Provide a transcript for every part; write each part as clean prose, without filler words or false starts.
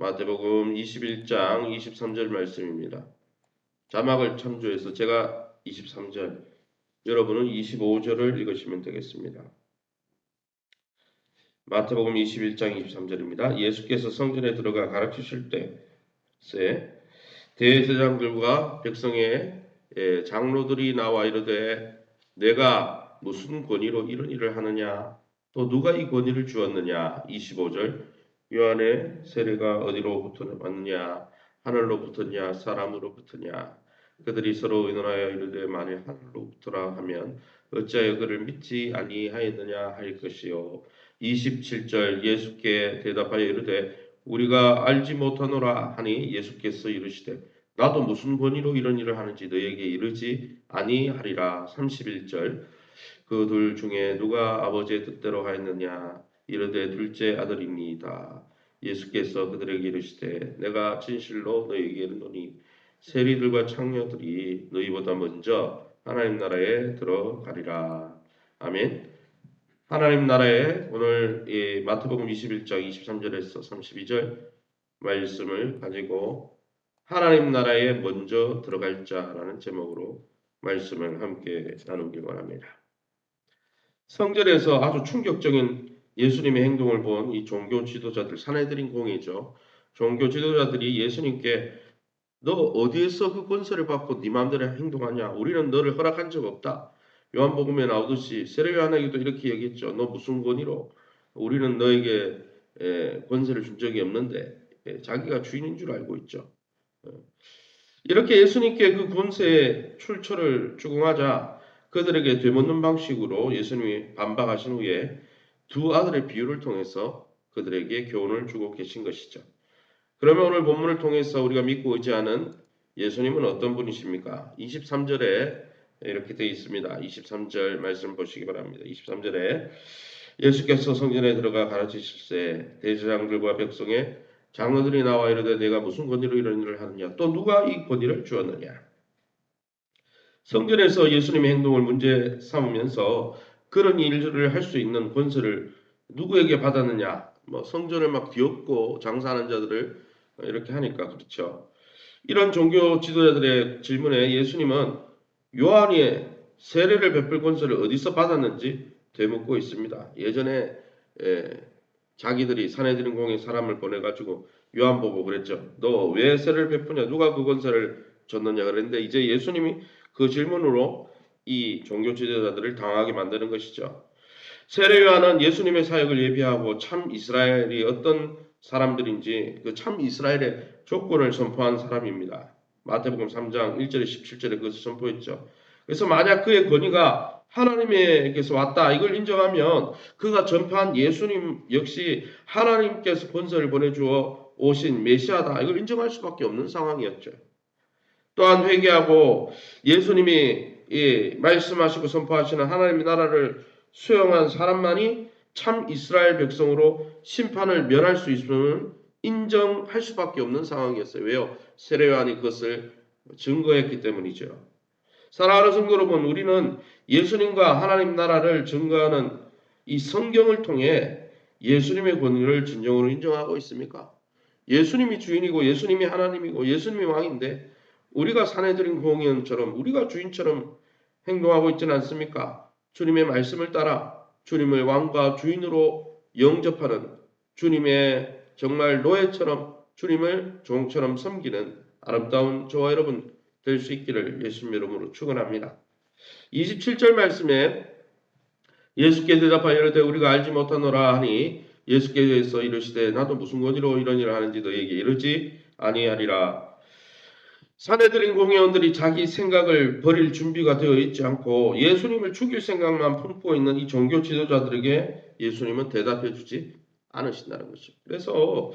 마태복음 21장 23절 말씀입니다. 자막을 참조해서 제가 23절, 여러분은 25절을 읽으시면 되겠습니다. 마태복음 21장 23절입니다. 예수께서 성전에 들어가 가르치실 때에 대제사장들과 백성의 장로들이 나와 이르되 내가 무슨 권위로 이런 일을 하느냐, 또 누가 이 권위를 주었느냐. 25절 요한의 세례가 어디로부터 왔느냐, 하늘로부터냐 사람으로부터냐. 그들이 서로 의논하여 이르되 만일 하늘로부터라 하면 어찌하여 그를 믿지 아니하였느냐 할 것이요. 27절 예수께 대답하여 이르되 우리가 알지 못하노라 하니 예수께서 이르시되 나도 무슨 권위로 이런 일을 하는지 너에게 이르지 아니하리라. 31절 그 둘 중에 누가 아버지의 뜻대로 하였느냐. 이르되 둘째 아들이니이다. 예수께서 그들에게 이르시되 내가 진실로 너희에게 이르노니 세리들과 창녀들이 너희보다 먼저 하나님 나라에 들어가리라. 아멘. 하나님 나라에 오늘 이 마태복음 21장 23절에서 32절 말씀을 가지고 하나님 나라에 먼저 들어갈 자라는 제목으로 말씀을 함께 나누기 원합니다. 성전에서 아주 충격적인 예수님의 행동을 본 이 종교 지도자들, 산헤드린 공회죠. 종교 지도자들이 예수님께 너 어디에서 그 권세를 받고 네 마음대로 행동하냐? 우리는 너를 허락한 적 없다. 요한복음에 나오듯이 세례 요한에게도 이렇게 얘기했죠. 너 무슨 권위로? 우리는 너에게 권세를 준 적이 없는데 자기가 주인인 줄 알고 있죠. 이렇게 예수님께 그 권세의 출처를 추궁하자 그들에게 되묻는 방식으로 예수님이 반박하신 후에 두 아들의 비유를 통해서 그들에게 교훈을 주고 계신 것이죠. 그러면 오늘 본문을 통해서 우리가 믿고 의지하는 예수님은 어떤 분이십니까? 23절에 이렇게 되어 있습니다. 23절 말씀 보시기 바랍니다. 23절에 예수께서 성전에 들어가 가르치실세 대제사장들과 백성의 장로들이 나와 이르되 내가 무슨 권위로 이런 일을 하느냐, 또 누가 이 권위를 주었느냐. 성전에서 예수님의 행동을 문제 삼으면서 그런 일들을 할 수 있는 권세를 누구에게 받았느냐. 성전을 막 뒤엎고 장사하는 자들을 이렇게 하니까 그렇죠. 이런 종교 지도자들의 질문에 예수님은 요한이 세례를 베풀 권세를 어디서 받았는지 되묻고 있습니다. 예전에 자기들이 산헤드린 공의 사람을 보내가지고 요한 보고 그랬죠. 너 왜 세례를 베푸냐? 누가 그 권세를 줬느냐 그랬는데 이제 예수님이 그 질문으로 이 종교 지도자들을 당하게 만드는 것이죠. 세례 요한은 예수님의 사역을 예비하고 참 이스라엘이 어떤 사람들인지 그 참 이스라엘의 조건을 선포한 사람입니다. 마태복음 3장 1절에 17절에 그것을 선포했죠. 그래서 만약 그의 권위가 하나님에게서 왔다 이걸 인정하면 그가 전파한 예수님 역시 하나님께서 권세를 보내주어 오신 메시아다 이걸 인정할 수밖에 없는 상황이었죠. 또한 회개하고 예수님이 말씀하시고 선포하시는 하나님의 나라를 수용한 사람만이 참 이스라엘 백성으로 심판을 면할 수 있음을 인정할 수밖에 없는 상황이었어요. 왜요? 세례 요한이 그것을 증거했기 때문이죠. 사랑하는 성도 여러분, 우리는 예수님과 하나님 나라를 증거하는 이 성경을 통해 예수님의 권위를 진정으로 인정하고 있습니까? 예수님이 주인이고 예수님이 하나님이고 예수님이 왕인데 우리가 산헤드린 공의원처럼 우리가 주인처럼 행동하고 있지는 않습니까? 주님의 말씀을 따라 주님을 왕과 주인으로 영접하는 주님의 정말 노예처럼 주님을 종처럼 섬기는 아름다운 저와 여러분 될 수 있기를 예수님의 이름으로 축원합니다. 27절 말씀에 예수께 대답하여 이르되 우리가 알지 못하노라 하니 예수께서 이르시되 나도 무슨 권위로 이런 일을 하는지 너희에게 이르지 아니하리라. 산헤드린 공회원들이 자기 생각을 버릴 준비가 되어 있지 않고 예수님을 죽일 생각만 품고 있는 이 종교 지도자들에게 예수님은 대답해 주지 않으신다는 것이죠. 그래서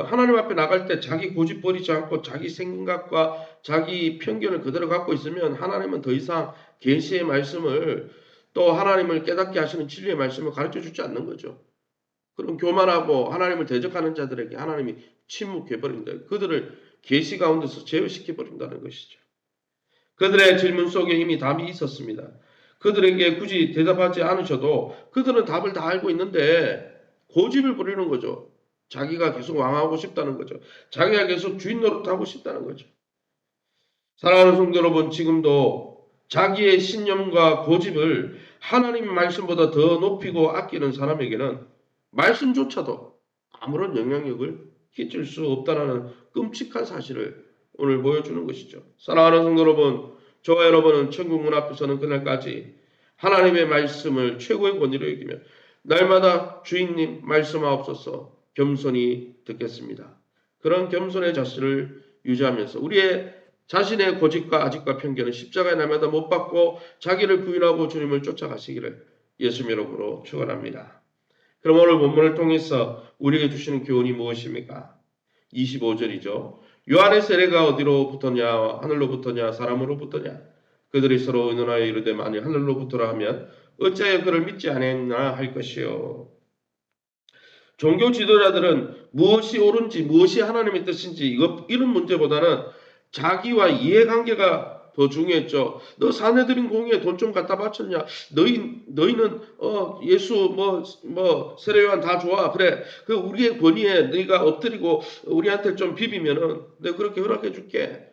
하나님 앞에 나갈 때 자기 고집 버리지 않고 자기 생각과 자기 편견을 그대로 갖고 있으면 하나님은 더 이상 계시의 말씀을 또 하나님을 깨닫게 하시는 진리의 말씀을 가르쳐 주지 않는 거죠. 그럼 교만하고 하나님을 대적하는 자들에게 하나님이 침묵해 버린다. 그들을 계시 가운데서 제어시켜 버린다는 것이죠. 그들의 질문 속에 이미 답이 있었습니다. 그들에게 굳이 대답하지 않으셔도 그들은 답을 다 알고 있는데 고집을 부리는 거죠. 자기가 계속 왕하고 싶다는 거죠. 자기가 계속 주인 노릇하고 싶다는 거죠. 사랑하는 성도 여러분, 지금도 자기의 신념과 고집을 하나님 말씀보다 더 높이고 아끼는 사람에게는 말씀조차도 아무런 영향력을 끼칠 수 없다는 끔찍한 사실을 오늘 보여주는 것이죠. 사랑하는 성도 여러분, 저와 여러분은 천국 문 앞에 서는 그날까지 하나님의 말씀을 최고의 권위로 여기며 날마다 주인님 말씀하옵소서 겸손히 듣겠습니다. 그런 겸손의 자세를 유지하면서 우리의 자신의 고집과 아집과 편견은 십자가에 날마다 못 박고 자기를 부인하고 주님을 쫓아가시기를 예수 이름으로 축원합니다. 그럼 오늘 본문을 통해서 우리에게 주시는 교훈이 무엇입니까? 25절이죠. 요한의 세례가 어디로부터냐 하늘로부터냐 사람으로부터냐 그들이 서로 의논하여 이르되 만일 하늘로부터라 하면 어찌하여 그를 믿지 않았나 할 것이요. 종교 지도자들은 무엇이 옳은지 무엇이 하나님의 뜻인지 이런 문제보다는 자기와 이해관계가 더 중요했죠. 너 사내들인 공의에 돈 좀 갖다 바쳤냐? 너희는 예수 뭐 세례요한 다 좋아. 그래. 그 우리의 권위에 너희가 엎드리고 우리한테 좀 비비면은 내가 그렇게 허락해 줄게.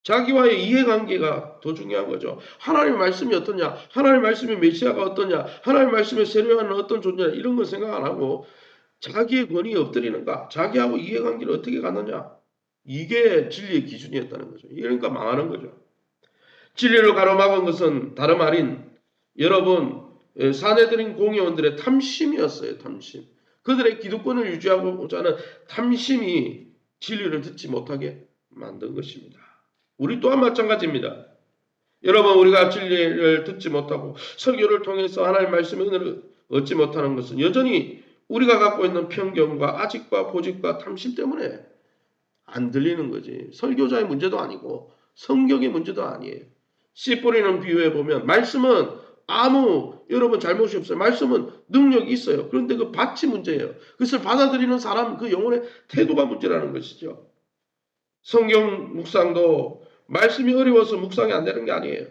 자기와의 이해관계가 더 중요한 거죠. 하나님의 말씀이 어떠냐? 하나님의 말씀의 메시아가 어떠냐? 하나님의 말씀의 세례요한은 어떤 존재냐? 이런 거 생각 안 하고 자기의 권위에 엎드리는가? 자기하고 이해관계를 어떻게 갖느냐? 이게 진리의 기준이었다는 거죠. 그러니까 망하는 거죠. 진리를 가로막은 것은 다름 아닌 여러분 사내들인 공의원들의 탐심이었어요. 탐심. 그들의 기득권을 유지하고자 하는 탐심이 진리를 듣지 못하게 만든 것입니다. 우리 또한 마찬가지입니다. 여러분 우리가 진리를 듣지 못하고 설교를 통해서 하나님의 말씀의 은혜를 얻지 못하는 것은 여전히 우리가 갖고 있는 편견과 아집과 고집과 탐심 때문에 안 들리는 거지. 설교자의 문제도 아니고 성경의 문제도 아니에요. 씨 뿌리는 비유에 보면 말씀은 아무 여러분 잘못이 없어요. 말씀은 능력이 있어요. 그런데 그 밭이 문제예요. 그것을 받아들이는 사람 그 영혼의 태도가 문제라는 것이죠. 성경 묵상도 말씀이 어려워서 묵상이 안 되는 게 아니에요.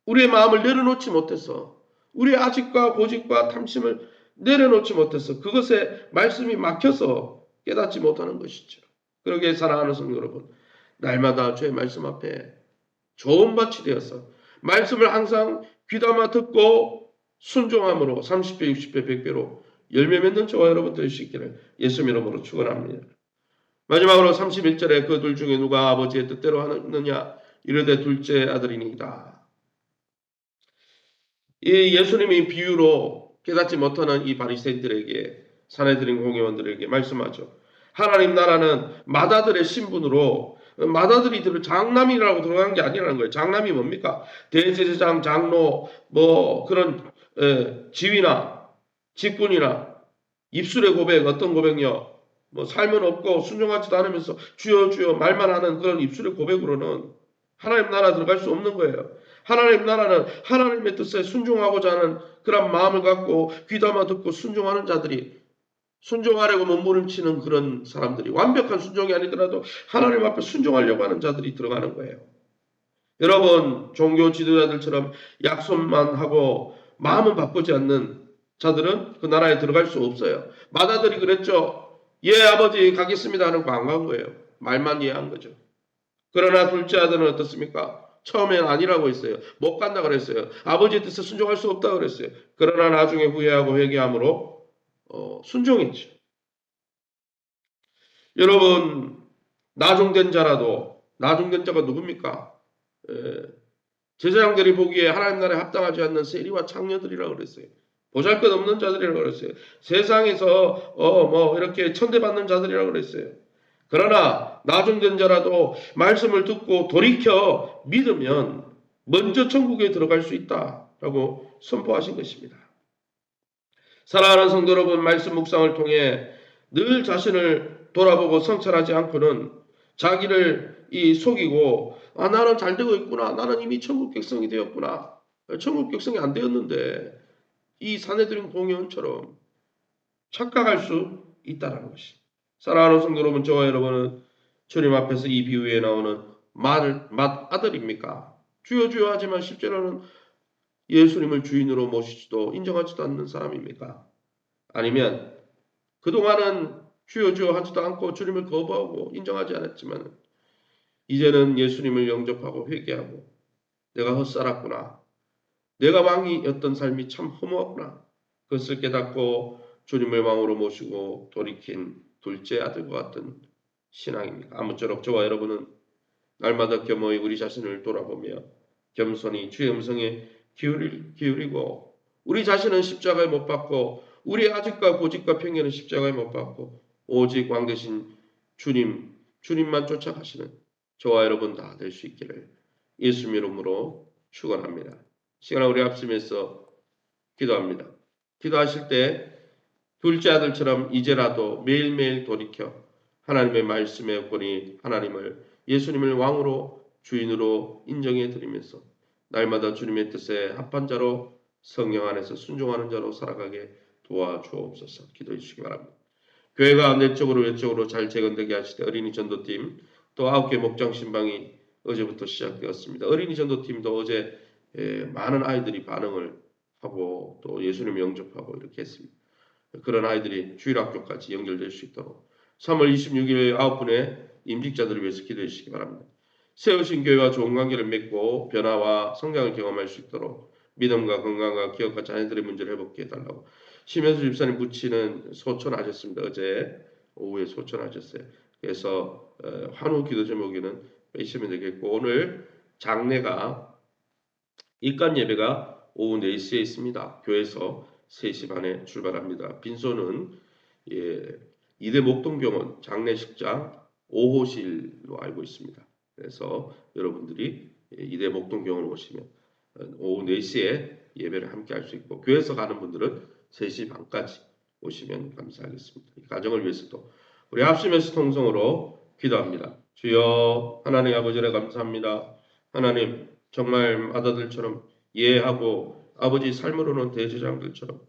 우리의 마음을 내려놓지 못해서 우리의 아집과 고집과 탐심을 내려놓지 못해서 그것에 말씀이 막혀서 깨닫지 못하는 것이죠. 그러기에 사랑하는 성도 여러분, 날마다 주의 말씀 앞에 좋은 밭이 되어서 말씀을 항상 귀담아 듣고 순종함으로 30배, 60배, 100배로 열매 맺는 저와 여러분 될 수 있기를 예수 이름으로 축원합니다. 마지막으로 31절에 그 둘 중에 누가 아버지의 뜻대로 하느냐 이르되 둘째 아들이니이다. 이 예수님이 비유로 깨닫지 못하는 이 바리새인들에게 사내들인 공회원들에게 말씀하죠. 하나님 나라는 맏아들의 신분으로 맏아들이 장남이라고 들어간 게 아니라는 거예요. 장남이 뭡니까? 대제사장, 장로, 뭐 그런 지위나 직분이나 입술의 고백, 어떤 고백요? 뭐 삶은 없고 순종하지도 않으면서 주여 주여 말만 하는 그런 입술의 고백으로는 하나님 나라 들어갈 수 없는 거예요. 하나님 나라는 하나님의 뜻에 순종하고자 하는 그런 마음을 갖고 귀담아 듣고 순종하는 자들이 순종하려고 몸부림치는 그런 사람들이 완벽한 순종이 아니더라도 하나님 앞에 순종하려고 하는 자들이 들어가는 거예요. 여러분 종교 지도자들처럼 약속만 하고 마음은 바꾸지 않는 자들은 그 나라에 들어갈 수 없어요. 맏아들이 그랬죠. 예 아버지 가겠습니다 하는 거 안 간 거예요. 말만 이해한 거죠. 그러나 둘째 아들은 어떻습니까? 처음엔 아니라고 했어요. 못 간다 그랬어요. 아버지의 뜻에 순종할 수 없다 그랬어요. 그러나 나중에 후회하고 회개함으로 순종했죠. 여러분 나중된 자가 누굽니까? 제사장들이 보기에 하나님 나라에 합당하지 않는 세리와 창녀들이라고 그랬어요. 보잘것없는 자들이라고 그랬어요. 세상에서 뭐 이렇게 천대받는 자들이라고 그랬어요. 그러나 나중된 자라도 말씀을 듣고 돌이켜 믿으면 먼저 천국에 들어갈 수 있다라고 선포하신 것입니다. 사랑하는 성도 여러분, 말씀 묵상을 통해 늘 자신을 돌아보고 성찰하지 않고는 자기를 속이고 나는 잘 되고 있구나. 나는 이미 천국 백성이 되었구나. 천국 백성이 안 되었는데 이 사내들인 공회원처럼 착각할 수 있다는 것이. 사랑하는 성도 여러분, 저와 여러분은 주님 앞에서 이 비유에 나오는 맏아들입니까? 주여 주여 하지만 실제로는 예수님을 주인으로 모시지도 인정하지도 않는 사람입니까? 아니면 그동안은 주여 주여 하지도 않고 주님을 거부하고 인정하지 않았지만 이제는 예수님을 영접하고 회개하고 내가 헛살았구나. 내가 왕이었던 삶이 참 허무하구나. 그것을 깨닫고 주님을 왕으로 모시고 돌이킨 둘째 아들과 같은 신앙입니다. 아무쪼록 저와 여러분은 날마다 겸허히 우리 자신을 돌아보며 겸손히 주의 음성에 기울이고 우리 자신은 십자가에 못 박고 우리 아직과 고집과 편견은 십자가에 못 박고 오직 왕 대신 주님만 쫓아가시는 저와 여러분 다 될 수 있기를 예수 이름으로 축원합니다. 시간을 우리 앞서면서 기도합니다. 기도하실 때 둘째 아들처럼 이제라도 매일매일 돌이켜 하나님의 말씀에 보니 하나님을 예수님을 왕으로 주인으로 인정해 드리면서 날마다 주님의 뜻에 합한 자로 성령 안에서 순종하는 자로 살아가게 도와주옵소서. 기도해 주시기 바랍니다. 교회가 내적으로 외적으로 잘 재건되게 하시되 어린이 전도팀 또 9개 목장 신방이 어제부터 시작되었습니다. 어린이 전도팀도 어제 많은 아이들이 반응을 하고 또 예수님 영접하고 이렇게 했습니다. 그런 아이들이 주일학교까지 연결될 수 있도록 3월 26일 9분에 임직자들을 위해서 기도해 주시기 바랍니다. 세우신 교회와 좋은 관계를 맺고 변화와 성장을 경험할 수 있도록 믿음과 건강과 기억과 자녀들의 문제를 회복해 해달라고 심현수 집사님 부치는 소천하셨습니다. 어제 오후에 소천하셨어요. 그래서 환우 기도 제목에는 빼시면 되겠고 오늘 장례가 입감 예배가 오후 4시에 있습니다. 교회에서 3시 반에 출발합니다. 빈소는 이대 목동병원 장례식장 5호실로 알고 있습니다. 그래서 여러분들이 이대 목동병원 오시면 오후 4시에 예배를 함께 할 수 있고 교회에서 가는 분들은 3시 반까지 오시면 감사하겠습니다. 이 가정을 위해서도 우리 합심해서 통성으로 기도합니다. 주여 하나님 아버지를 감사합니다. 하나님 정말 아다들처럼 예하고 아버지 삶으로는 대제사장들처럼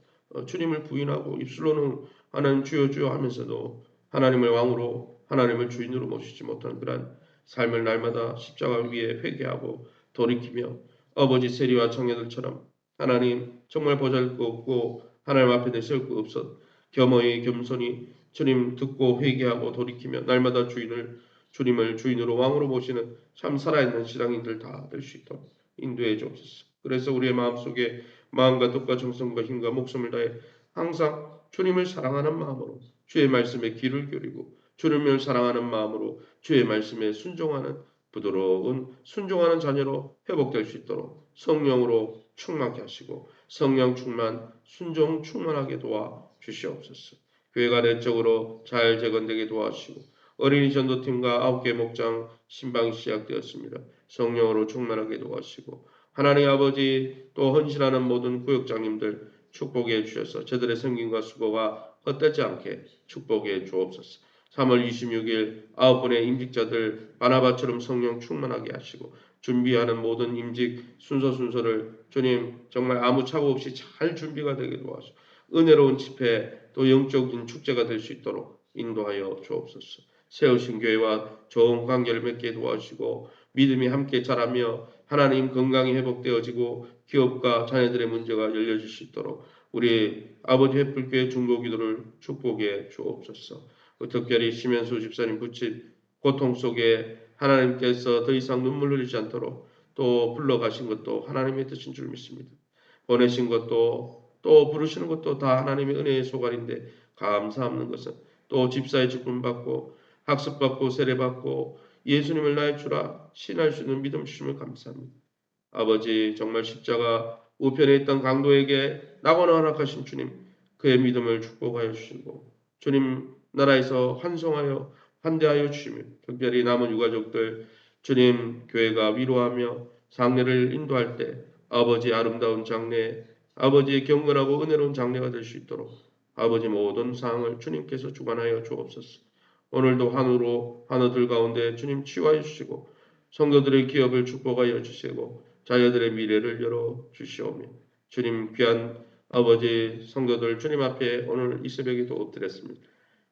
주님을 부인하고 입술로는 하나님 주여 주여 하면서도 하나님을 왕으로 하나님을 주인으로 모시지 못하는 그러한 삶을 날마다 십자가 위에 회개하고 돌이키며 아버지 세리와 청년들처럼 하나님 정말 보잘것없고 하나님 앞에 내세울 것 없어 겸허히 겸손히 주님 듣고 회개하고 돌이키며 날마다 주님을 주인으로 왕으로 모시는 참 살아있는 신앙인들 다 될 수 있도록 인도해 주옵소서. 그래서 우리의 마음속에 마음과 뜻과 정성과 힘과 목숨을 다해 항상 주님을 사랑하는 마음으로 주의 말씀에 귀를 기울이고 주님을 사랑하는 마음으로 주의 말씀에 순종하는 부드러운 순종하는 자녀로 회복될 수 있도록 성령으로 충만케 하시고 성령 충만 순종 충만하게 도와 주시옵소서. 교회가 내적으로 잘 재건되게 도와주시고 어린이 전도팀과 9개 목장 신방이 시작되었습니다. 성령으로 충만하게 도와주시고 하나님 아버지 또 헌신하는 모든 구역장님들 축복해 주셔서 저들의 성김과 수고가 헛되지 않게 축복해 주옵소서. 3월 26일 9분의 임직자들 바나바처럼 성령 충만하게 하시고 준비하는 모든 임직 순서를 주님 정말 아무 착오 없이 잘 준비가 되게 도와주시고 은혜로운 집회 또 영적인 축제가 될 수 있도록 인도하여 주옵소서. 세우신 교회와 좋은 관계를 맺게 도와주시고 믿음이 함께 자라며 하나님 건강이 회복되어지고 기업과 자녀들의 문제가 열려질 수 있도록 우리 아버지 햇불교회 중보기도를 축복해 주옵소서. 특별히 심현수 집사님 부친 고통 속에 하나님께서 더 이상 눈물 흘리지 않도록 또 불러가신 것도 하나님의 뜻인 줄 믿습니다. 보내신 것도 또 부르시는 것도 다 하나님의 은혜의 소관인데 감사 없는 것은 또 집사의 직분받고 학습받고 세례받고 예수님을 나의 주라 신할 수 있는 믿음 주심을 감사합니다. 아버지 정말 십자가 우편에 있던 강도에게 낙원을 허락하신 주님 그의 믿음을 축복하여 주시고 주님 나라에서 환송하여 환대하여 주시며 특별히 남은 유가족들 주님 교회가 위로하며 장례를 인도할 때 아버지 아름다운 장례 아버지의 경건하고 은혜로운 장례가 될 수 있도록 아버지 모든 사항을 주님께서 주관하여 주옵소서. 오늘도 환우들 가운데 주님 치유하여 주시고 성도들의 기업을 축복하여 주시고 자녀들의 미래를 열어 주시오며 주님 귀한 아버지 성도들 주님 앞에 오늘 이 새벽에도 엎드렸습니다.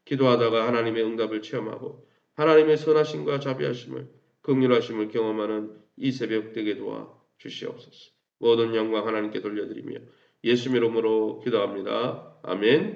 기도하다가 하나님의 응답을 체험하고 하나님의 선하심과 자비하심을 긍휼하심을 경험하는 이 새벽 되게 도와 주시옵소서. 모든 영광 하나님께 돌려드리며 예수 이름으로 기도합니다. 아멘.